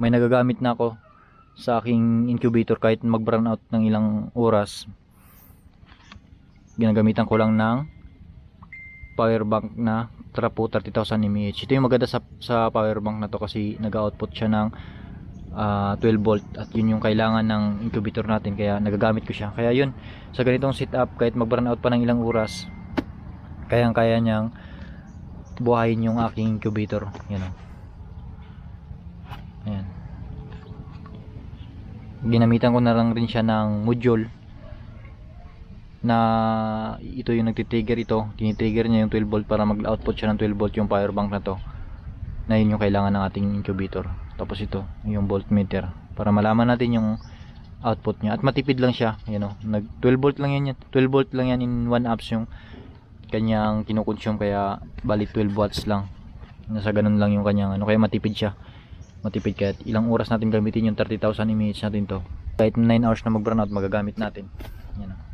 may nagagamit na ako sa aking incubator kahit mag brown out ng ilang oras. Ginagamitan ko lang ng power bank na Trapo 30,000 mAh. Ito yung maganda sa power bank na to kasi nag-output siya ng 12 volt at yun yung kailangan ng incubator natin, kaya nagagamit ko siya. Kaya yun, sa ganitong setup kahit mag brown out pa ng ilang oras, kayang kaya niyang buhayin yung aking incubator. Yan o. Ayan. Ginamitan ko na lang rin siya ng module na ito yung nagtitrigger ito. Tinitrigger niya yung 12 volt para mag-output siya ng 12 volt yung power bank na to. Na yun yung kailangan ng ating incubator. Tapos ito, yung voltmeter para malaman natin yung output niya. At matipid lang siya. Yan o. Nag 12 volt lang yan. 12 volt lang yan in 1 amps yung kanyang kinukonsume, kaya bali 12 watts lang. Nasa ganun lang yung kanyang ano, kaya matipid siya. Matipid kaya ilang oras natin gamitin yung 30,000 mAh natin to. Kahit 9 hours na mag brown out magagamit natin. Yan o.